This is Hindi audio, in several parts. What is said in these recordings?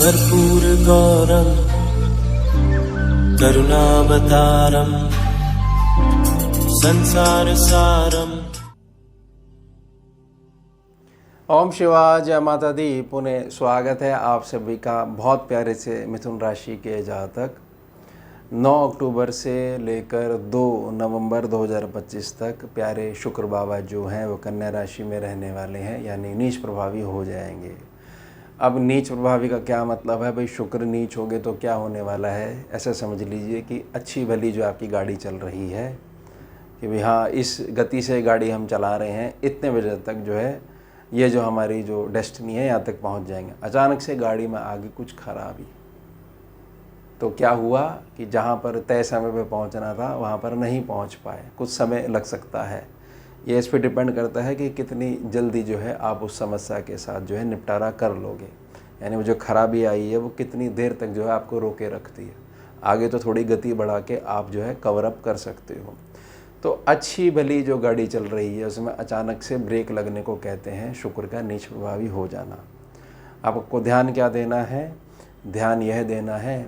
कर्पूरगौरं करुणावतारं संसारसारम्। ओम शिवाय, जय माता दी। पुनः स्वागत है आप सभी का बहुत प्यारे से मिथुन राशि के जातक 9 अक्टूबर से लेकर 2 नवंबर 2025 तक प्यारे शुक्र बाबा जो हैं वो कन्या राशि में रहने वाले हैं, यानी नीच प्रभावी हो जाएंगे। अब नीच प्रभावी का क्या मतलब है भाई? शुक्र नीच हो गए तो क्या होने वाला है? ऐसा समझ लीजिए कि अच्छी भली जो आपकी गाड़ी चल रही है कि भाई हाँ, इस गति से गाड़ी हम चला रहे हैं, इतने बजे तक जो है ये जो हमारी जो डेस्टिनी है यहाँ तक पहुँच जाएंगे। अचानक से गाड़ी में आगे कुछ खराबी, तो क्या हुआ कि जहाँ पर तय समय पे पहुँचना था वहाँ पर नहीं पहुँच पाए, कुछ समय लग सकता है। ये इस पर डिपेंड करता है कि कितनी जल्दी जो है आप उस समस्या के साथ जो है निपटारा कर लोगे, यानी वो जो खराबी आई है वो कितनी देर तक जो है आपको रोके रखती है। आगे तो थोड़ी गति बढ़ा के आप जो है कवर अप कर सकते हो। तो अच्छी भली जो गाड़ी चल रही है उसमें अचानक से ब्रेक लगने को कहते हैं शुक्र का नीच प्रभावी हो जाना। आपको ध्यान क्या देना है? ध्यान यह देना है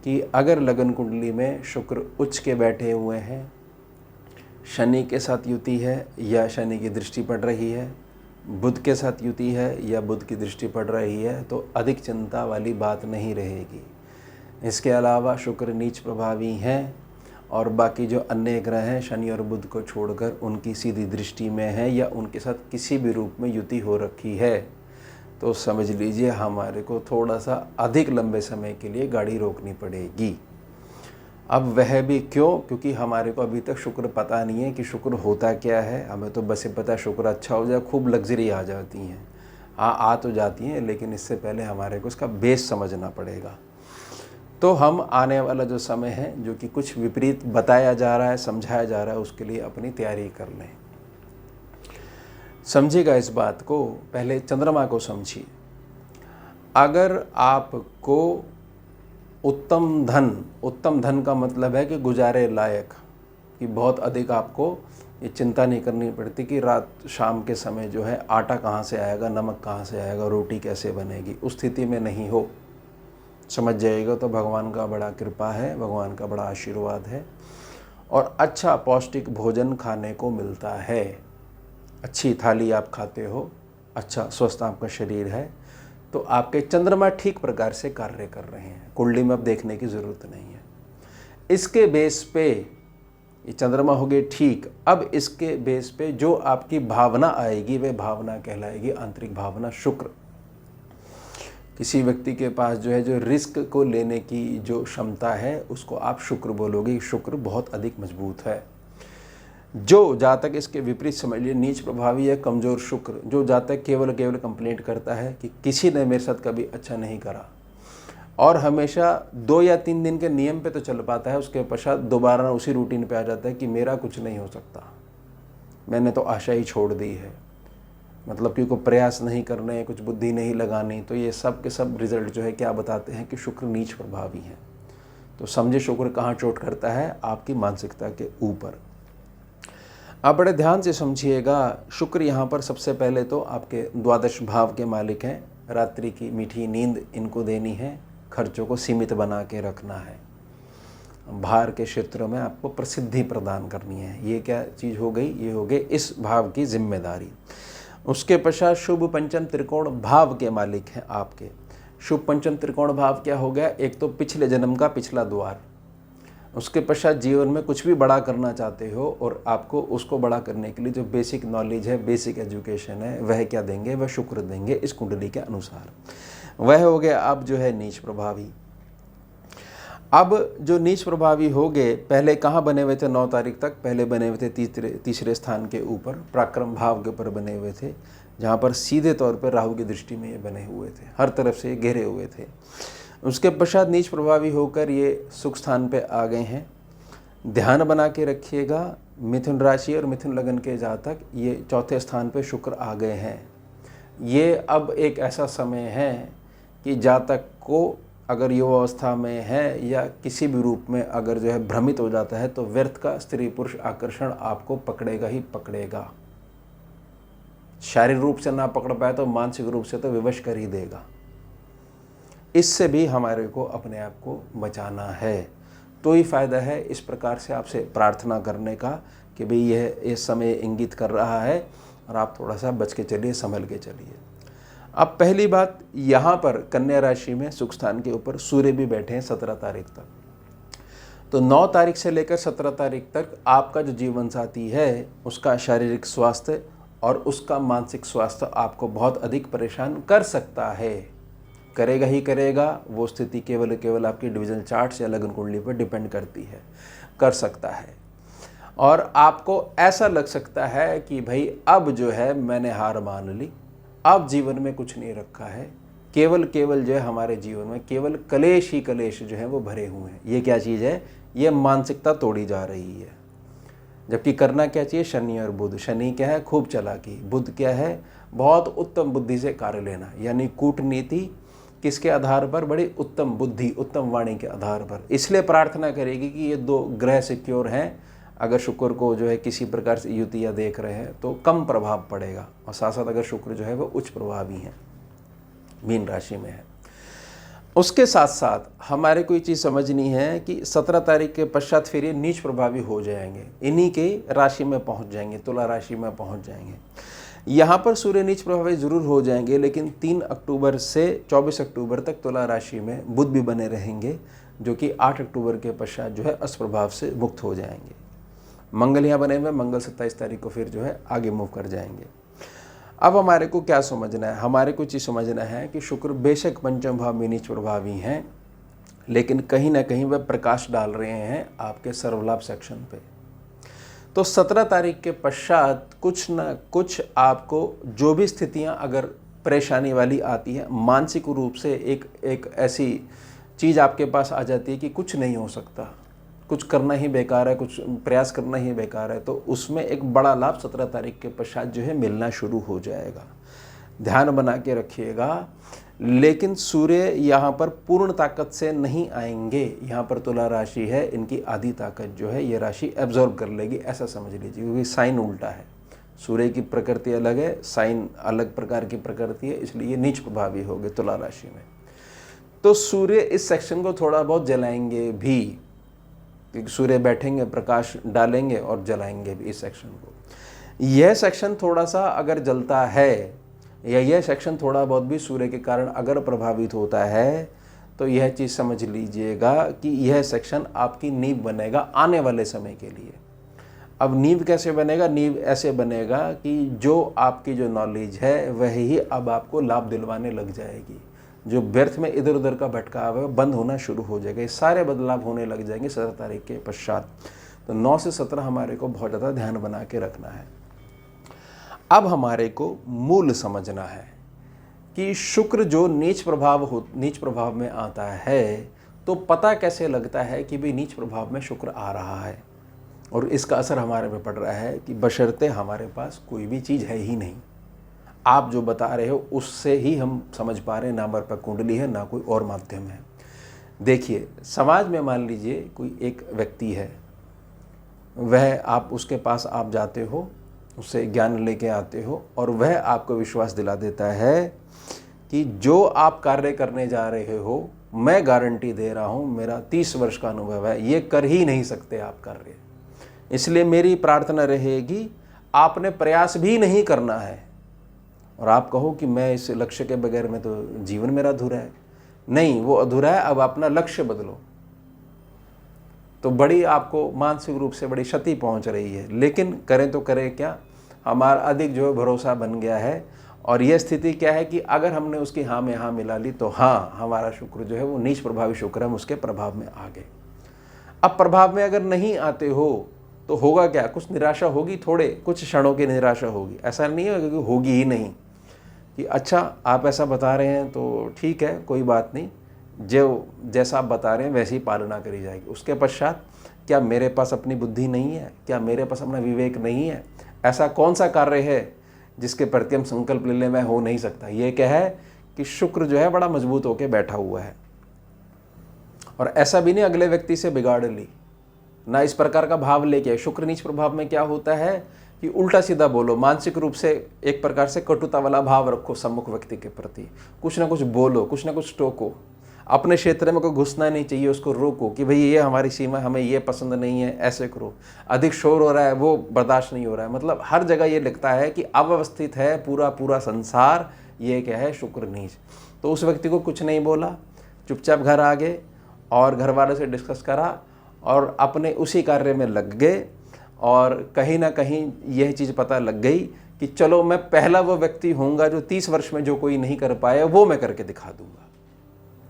कि अगर लगन कुंडली में शुक्र उच्च के बैठे हुए हैं, शनि के साथ युति है या शनि की दृष्टि पड़ रही है, बुध के साथ युति है या बुध की दृष्टि पड़ रही है, तो अधिक चिंता वाली बात नहीं रहेगी। इसके अलावा शुक्र नीच प्रभावी हैं और बाकी जो अन्य ग्रह हैं शनि और बुध को छोड़कर उनकी सीधी दृष्टि में है या उनके साथ किसी भी रूप में युति हो रखी है, तो समझ लीजिए हमारे को थोड़ा सा अधिक लंबे समय के लिए गाड़ी रोकनी पड़ेगी। अब वह भी क्यों? क्योंकि हमारे को अभी तक शुक्र पता नहीं है कि शुक्र होता क्या है। हमें तो बस ये पता है शुक्र अच्छा हो जाए, खूब लग्जरी आ जाती हैं। हाँ, आ तो जाती हैं, लेकिन इससे पहले हमारे को इसका बेस समझना पड़ेगा। तो हम आने वाला जो समय है जो कि कुछ विपरीत बताया जा रहा है, समझाया जा रहा है, उसके लिए अपनी तैयारी कर लें। समझिएगा इस बात को, पहले चंद्रमा को समझिए। अगर आपको उत्तम धन का मतलब है कि गुजारे लायक, कि बहुत अधिक आपको ये चिंता नहीं करनी पड़ती कि रात शाम के समय जो है आटा कहाँ से आएगा, नमक कहाँ से आएगा, रोटी कैसे बनेगी, उस स्थिति में नहीं हो, समझ जाइएगा तो भगवान का बड़ा कृपा है, भगवान का बड़ा आशीर्वाद है और अच्छा पौष्टिक भोजन खाने को मिलता है। अच्छी थाली आप खाते हो, अच्छा स्वस्थ आपका शरीर है, तो आपके चंद्रमा ठीक प्रकार से कार्य कर रहे हैं। कुंडली में अब देखने की ज़रूरत नहीं है। इसके बेस पे ये चंद्रमा हो गए ठीक। अब इसके बेस पे जो आपकी भावना आएगी वह भावना कहलाएगी आंतरिक भावना शुक्र। किसी व्यक्ति के पास जो है जो रिस्क को लेने की जो क्षमता है उसको आप शुक्र बोलोगे। शुक्र बहुत अधिक मजबूत है। जो जातक इसके विपरीत समझ लिए नीच प्रभावी है, कमज़ोर शुक्र, जो जातक केवल कंप्लेंट करता है कि किसी ने मेरे साथ कभी अच्छा नहीं करा और हमेशा 2 या 3 दिन के नियम पे तो चल पाता है, उसके पश्चात दोबारा उसी रूटीन पे आ जाता है कि मेरा कुछ नहीं हो सकता, मैंने तो आशा ही छोड़ दी है, मतलब कि कोई प्रयास नहीं करने, कुछ बुद्धि नहीं लगानी। तो ये सब के सब रिजल्ट जो है क्या बताते हैं कि शुक्र नीच प्रभावी है। तो समझे शुक्र कहाँ चोट करता है? आपकी मानसिकता के ऊपर। आप बड़े ध्यान से समझिएगा। शुक्र यहाँ पर सबसे पहले तो आपके द्वादश भाव के मालिक हैं। रात्रि की मीठी नींद इनको देनी है, खर्चों को सीमित बना के रखना है, बाहर के क्षेत्रों में आपको प्रसिद्धि प्रदान करनी है। ये क्या चीज़ हो गई? ये हो गई इस भाव की जिम्मेदारी। उसके पश्चात शुभ पंचम त्रिकोण भाव के मालिक हैं आपके। शुभ पंचम त्रिकोण भाव क्या हो गया? एक तो पिछले जन्म का पिछला द्वार। उसके पश्चात जीवन में कुछ भी बड़ा करना चाहते हो और आपको उसको बड़ा करने के लिए जो बेसिक नॉलेज है, बेसिक एजुकेशन है, वह क्या देंगे? वह शुक्र देंगे इस कुंडली के अनुसार। वह हो गया अब जो है नीच प्रभावी। अब जो नीच प्रभावी हो गए, पहले कहाँ बने हुए थे? 9 तारीख तक पहले बने हुए थे तीसरे स्थान के ऊपर, पराक्रम भाव के ऊपर बने हुए थे, जहाँ पर सीधे तौर पर राहु की दृष्टि में ये बने हुए थे, हर तरफ से घेरे हुए थे। उसके पश्चात नीच प्रभावी होकर ये सुख स्थान पे आ गए हैं। ध्यान बना के रखिएगा, मिथुन राशि और मिथुन लगन के जातक ये चौथे स्थान पे शुक्र आ गए हैं। ये अब एक ऐसा समय है कि जातक को अगर युवावस्था में है या किसी भी रूप में अगर जो है भ्रमित हो जाता है तो व्यर्थ का स्त्री पुरुष आकर्षण आपको पकड़ेगा ही पकड़ेगा। शारीरिक रूप से ना पकड़ पाए तो मानसिक रूप से तो विवश कर ही देगा। इससे भी हमारे को अपने आप को बचाना है। तो ही फ़ायदा है इस प्रकार से आपसे प्रार्थना करने का कि भाई यह इस समय इंगित कर रहा है और आप थोड़ा सा बच के चलिए, संभल के चलिए। अब पहली बात, यहाँ पर कन्या राशि में सुख स्थान के ऊपर सूर्य भी बैठे हैं 17 तारीख तक। तो 9 तारीख से लेकर 17 तारीख तक आपका जो जीवन साथी है उसका शारीरिक स्वास्थ्य और उसका मानसिक स्वास्थ्य आपको बहुत अधिक परेशान कर सकता है। करेगा ही करेगा, वो स्थिति केवल आपकी डिविजन चार्ट या लगन कुंडली पर डिपेंड करती है, कर सकता है। और आपको ऐसा लग सकता है कि भाई अब जो है मैंने हार मान ली, अब जीवन में कुछ नहीं रखा है, केवल जो है हमारे जीवन में केवल कलेश ही कलेश जो है वो भरे हुए हैं। ये क्या चीज़ है? ये मानसिकता तोड़ी जा रही है। जबकि करना क्या चाहिए? शनि और बुध। शनि क्या है? खूब चालाकी। बुध क्या है? बहुत उत्तम बुद्धि से कार्य लेना, यानी कूटनीति किसके आधार पर? बड़ी उत्तम बुद्धि, उत्तम वाणी के आधार पर। इसलिए प्रार्थना करेगी कि ये 2 ग्रह सिक्योर हैं। अगर शुक्र को जो है किसी प्रकार से युतियाँ देख रहे हैं तो कम प्रभाव पड़ेगा, और साथ साथ अगर शुक्र जो है वो उच्च प्रभावी हैं, मीन राशि में है। उसके साथ साथ हमारे को ये चीज़ समझनी है कि 17 तारीख के पश्चात फिर ये नीच प्रभावी हो जाएंगे, इन्हीं के राशि में पहुंच जाएंगे, तुला राशि में पहुंच जाएंगे। यहाँ पर सूर्य नीच प्रभावी जरूर हो जाएंगे, लेकिन 3 अक्टूबर से 24 अक्टूबर तक तुला राशि में बुध भी बने रहेंगे, जो कि 8 अक्टूबर के पश्चात जो है अष्टप्रभाव से मुक्त हो जाएंगे। मंगल यहाँ बने हुए, मंगल 27 तारीख को फिर जो है आगे मूव कर जाएंगे। अब हमारे को क्या समझना है? हमारे को चीज़ समझना है कि शुक्र बेशक पंचम भाव में नीच प्रभावी हैं, लेकिन कहीं ना कहीं वह प्रकाश डाल रहे हैं आपके सर्वलाभ सेक्शन पे। तो 17 तारीख के पश्चात कुछ ना कुछ आपको जो भी स्थितियां अगर परेशानी वाली आती है, मानसिक रूप से एक ऐसी चीज़ आपके पास आ जाती है कि कुछ नहीं हो सकता, कुछ करना ही बेकार है, कुछ प्रयास करना ही बेकार है, तो उसमें एक बड़ा लाभ 17 तारीख के पश्चात जो है मिलना शुरू हो जाएगा। ध्यान बना के रखिएगा। लेकिन सूर्य यहाँ पर पूर्ण ताकत से नहीं आएंगे। यहाँ पर तुला राशि है, इनकी आधी ताकत जो है ये राशि एब्जॉर्ब कर लेगी, ऐसा समझ लीजिए, क्योंकि साइन उल्टा है। सूर्य की प्रकृति अलग है, साइन अलग प्रकार की प्रकृति है, इसलिए नीच प्रभावी होगी तुला राशि में। तो सूर्य इस सेक्शन को थोड़ा बहुत जलाएंगे भी, क्योंकि सूर्य बैठेंगे, प्रकाश डालेंगे और जलाएंगे भी इस सेक्शन को। यह सेक्शन थोड़ा सा अगर जलता है, या यह सेक्शन थोड़ा बहुत भी सूर्य के कारण अगर प्रभावित होता है, तो यह चीज़ समझ लीजिएगा कि यह सेक्शन आपकी नींव बनेगा आने वाले समय के लिए। अब नींव कैसे बनेगा? नींव ऐसे बनेगा कि जो आपकी जो नॉलेज है वही अब आपको लाभ दिलवाने लग जाएगी। जो व्यर्थ में इधर उधर का भटकाव है बंद होना शुरू हो जाएगा। ये सारे बदलाव होने लग जाएंगे 17 तारीख के पश्चात। तो 9 से 17 हमारे को बहुत ज़्यादा ध्यान बना के रखना है। अब हमारे को मूल समझना है कि शुक्र जो नीच प्रभाव में आता है, तो पता कैसे लगता है कि भाई नीच प्रभाव में शुक्र आ रहा है और इसका असर हमारे पे पड़ रहा है, कि बशर्ते हमारे पास कोई भी चीज़ है ही नहीं। आप जो बता रहे हो उससे ही हम समझ पा रहे हैं, ना पर कुंडली है ना कोई और माध्यम है। देखिए, समाज में मान लीजिए कोई एक व्यक्ति है, वह आप उसके पास आप जाते हो, उससे ज्ञान लेके आते हो और वह आपको विश्वास दिला देता है कि जो आप कार्य करने जा रहे हो, मैं गारंटी दे रहा हूँ, मेरा 30 वर्ष का अनुभव है, ये कर ही नहीं सकते आप कार्य। इसलिए मेरी प्रार्थना रहेगी आपने प्रयास भी नहीं करना है। और आप कहो कि मैं इस लक्ष्य के बगैर में तो जीवन मेरा अधूरा है। नहीं, वो अधूरा है, अब अपना लक्ष्य बदलो। तो बड़ी आपको मानसिक रूप से बड़ी क्षति पहुंच रही है। लेकिन करें तो करें क्या, हमारा अधिक जो है भरोसा बन गया है। और यह स्थिति क्या है कि अगर हमने उसकी हाँ में हाँ मिला ली, तो हाँ, हमारा शुक्र जो है वो नीच प्रभावी शुक्र है, हम उसके प्रभाव में आ गए। अब प्रभाव में अगर नहीं आते हो तो होगा क्या? कुछ निराशा होगी, थोड़े कुछ क्षणों की निराशा होगी। ऐसा नहीं है कि होगी ही नहीं, कि अच्छा आप ऐसा बता रहे हैं तो ठीक है, कोई बात नहीं, जो जैसा आप बता रहे हैं वैसी ही पालना करी जाएगी। उसके पश्चात क्या मेरे पास अपनी बुद्धि नहीं है? क्या मेरे पास अपना विवेक नहीं है? ऐसा कौन सा कार्य है जिसके प्रति हम संकल्प ले लें मैं हो नहीं सकता? ये क्या है कि शुक्र जो है बड़ा मजबूत होकर बैठा हुआ है। और ऐसा भी नहीं अगले व्यक्ति से बिगाड़ ली, ना इस प्रकार का भाव लेके। शुक्र नीच प्रभाव में क्या होता है कि उल्टा सीधा बोलो, मानसिक रूप से एक प्रकार से कटुता वाला भाव रखो सम्मुख व्यक्ति के प्रति, कुछ ना कुछ बोलो, कुछ ना कुछ टोको। अपने क्षेत्र में कोई घुसना नहीं चाहिए, उसको रोको कि भाई ये हमारी सीमा, हमें ये पसंद नहीं है, ऐसे करो। अधिक शोर हो रहा है, वो बर्दाश्त नहीं हो रहा है। मतलब हर जगह ये लिखता है कि अव्यवस्थित है पूरा पूरा संसार, ये क्या है, शुक्र नीच। तो उस व्यक्ति को कुछ नहीं बोला, चुपचाप घर आ गए और घर वालों से डिस्कस करा और अपने उसी कार्य में लग गए। और कहीं ना कहीं यह चीज़ पता लग गई कि चलो मैं पहला वो व्यक्ति होऊंगा जो 30 वर्ष में जो कोई नहीं कर पाया वो मैं करके दिखा दूंगा।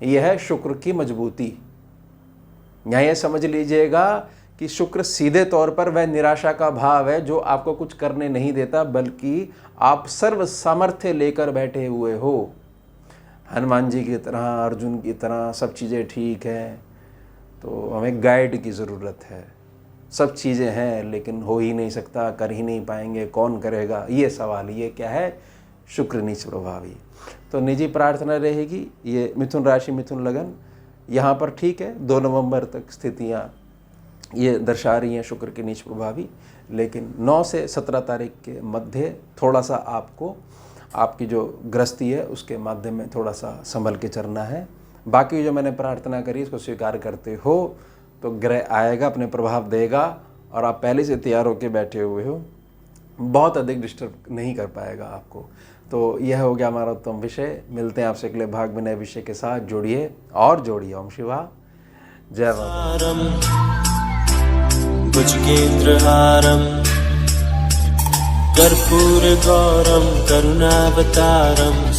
यह है शुक्र की मजबूती। यहाँ यह समझ लीजिएगा कि शुक्र सीधे तौर पर वह निराशा का भाव है जो आपको कुछ करने नहीं देता, बल्कि आप सर्व सामर्थ्य लेकर बैठे हुए हो। हनुमान जी की तरह, अर्जुन की तरह सब चीज़ें ठीक हैं, तो हमें गाइड की ज़रूरत है। सब चीज़ें हैं लेकिन हो ही नहीं सकता, कर ही नहीं पाएंगे, कौन करेगा, ये सवाल। ये क्या है, शुक्र नीच प्रभावी। तो निजी प्रार्थना रहेगी ये मिथुन राशि, मिथुन लगन, यहाँ पर ठीक है 2 नवंबर तक स्थितियाँ ये दर्शा रही हैं शुक्र के नीच प्रभावी। लेकिन 9 से 17 तारीख के मध्य थोड़ा सा आपको आपकी जो गृहस्थी है उसके माध्यम में थोड़ा सा संभल के चलना है। बाकी जो मैंने प्रार्थना करी इसको स्वीकार करते हो तो ग्रह आएगा, अपने प्रभाव देगा और आप पहले से तैयार होकर बैठे हुए हो, बहुत अधिक डिस्टर्ब नहीं कर पाएगा आपको। तो यह हो गया हमारा उत्तम विषय। मिलते हैं आपसे अगले भाग में नए विषय के साथ। जुड़िए और जोड़िए। ओम शिवा जय माता। भुजगेन्द्रहारम् कर्पूरगौरं करुणावतारं